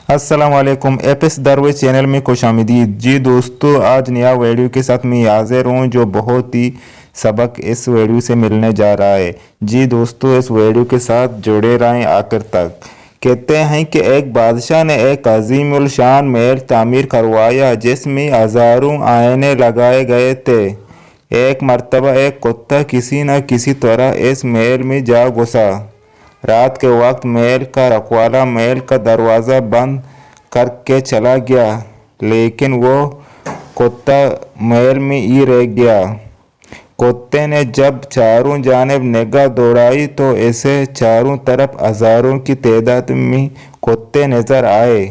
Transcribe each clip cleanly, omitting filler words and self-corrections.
अस्सलाम वालेकुम Apis दरवेज channel में खुशामदीद। जी दोस्तों, आज नया वीडियो के साथ मैं हाजिर हूँ जो बहुत ही सबक इस वीडियो से मिलने जा रहा है। जी दोस्तों, इस वीडियो के साथ जुड़े रहें आखिर तक। कहते हैं कि एक बादशाह ने एक अजीम उल शान महल तामीर करवाया जिसमें हज़ारों आईने लगाए गए थे। एक मर्तबा एक कुत्ता किसी न किसी तरह इस महल में जा घुसा। रात के वक्त महल का रखवाला महल का दरवाज़ा बंद करके चला गया, लेकिन वो कुत्ता महल में ही रह गया। कुत्ते ने जब चारों जानिब निगाह दौड़ाई तो इसे चारों तरफ हज़ारों की तादाद में कुत्ते नज़र आए।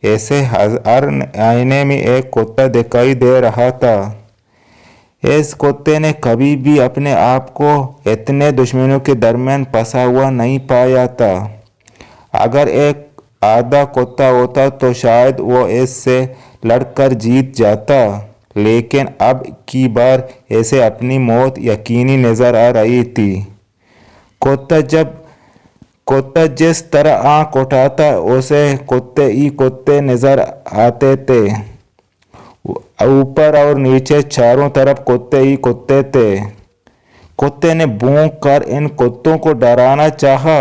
ऐसे हर आईने में एक कुत्ता दिखाई दे रहा था। इस कुत्ते ने कभी भी अपने आप को इतने दुश्मनों के दरमियान फंसा हुआ नहीं पाया था। अगर एक आधा कुत्ता होता तो शायद वो इससे लड़कर जीत जाता, लेकिन अब की बार इसे अपनी मौत यकीनी नज़र आ रही थी। कुत्ता जिस तरह आँख उठाता उसे कुत्ते ही कुत्ते नज़र आते थे। ऊपर और नीचे चारों तरफ कुत्ते ही कुत्ते थे। कुत्ते ने भौंक कर इन कुत्तों को डराना चाहा।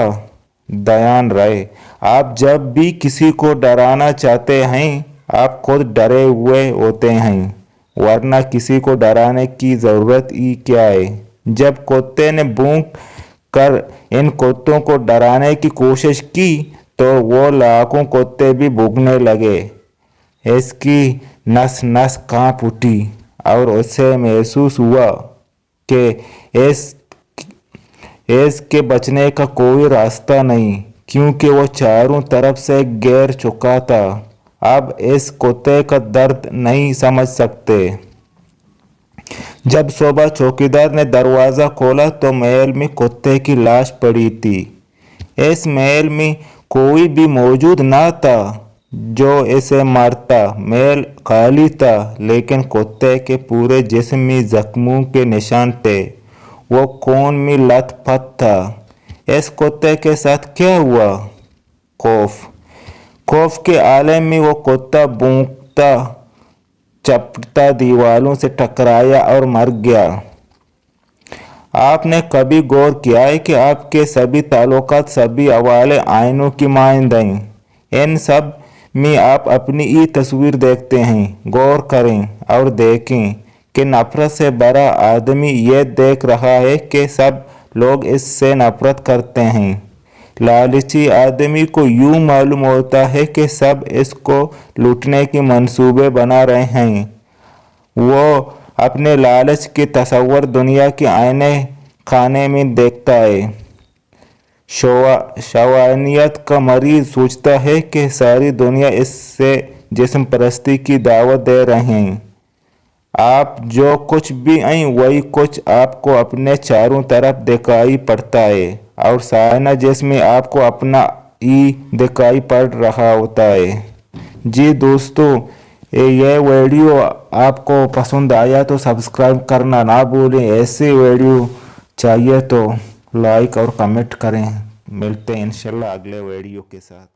ध्यान रहे, आप जब भी किसी को डराना चाहते हैं आप खुद डरे हुए होते हैं, वरना किसी को डराने की ज़रूरत ही क्या है। जब कुत्ते ने भौंक कर इन कुत्तों को डराने की कोशिश की तो वो लाखों कुत्ते भी भौंकने लगे। इसकी नस नस कांप उठी और उसे महसूस हुआ कि इसके बचने का कोई रास्ता नहीं, क्योंकि वो चारों तरफ से घेर चुका था। अब इस कुत्ते का दर्द नहीं समझ सकते। जब सुबह चौकीदार ने दरवाज़ा खोला तो महल में कुत्ते की लाश पड़ी थी। इस महल में कोई भी मौजूद ना था जो इसे मारता। महल खाली था, लेकिन कुत्ते के पूरे जिस्म में जख्मों के निशान थे। वो खून में लथपथ था। इस कुत्ते के साथ क्या हुआ? खौफ के आलम में वो कुत्ता भौंकता चपटता दीवारों से टकराया और मर गया। आपने कभी गौर किया है कि आपके सभी ताल्लुकात, सभी हवाले आइनों की मानद हैं। इन सब में आप अपनी ही तस्वीर देखते हैं। गौर करें और देखें कि नफरत से भरा आदमी ये देख रहा है कि सब लोग इससे नफरत करते हैं। लालची आदमी को यूं मालूम होता है कि सब इसको लूटने के मंसूबे बना रहे हैं। वो अपने लालच के तस्वर दुनिया के आईने खाने में देखता है। शवानियत का मरीज सोचता है कि सारी दुनिया इससे जिस्म परस्ती की दावत दे रहे हैं। आप जो कुछ भी हैं वही कुछ आपको अपने चारों तरफ दिखाई पड़ता है, और साइना जिसमें आपको अपना ही दिखाई पड़ रहा होता है। जी दोस्तों, ये वीडियो आपको पसंद आया तो सब्सक्राइब करना ना भूलें। ऐसे वीडियो चाहिए तो लाइक और कमेंट करें। मिलते हैं इंशाल्लाह अगले वीडियो के साथ।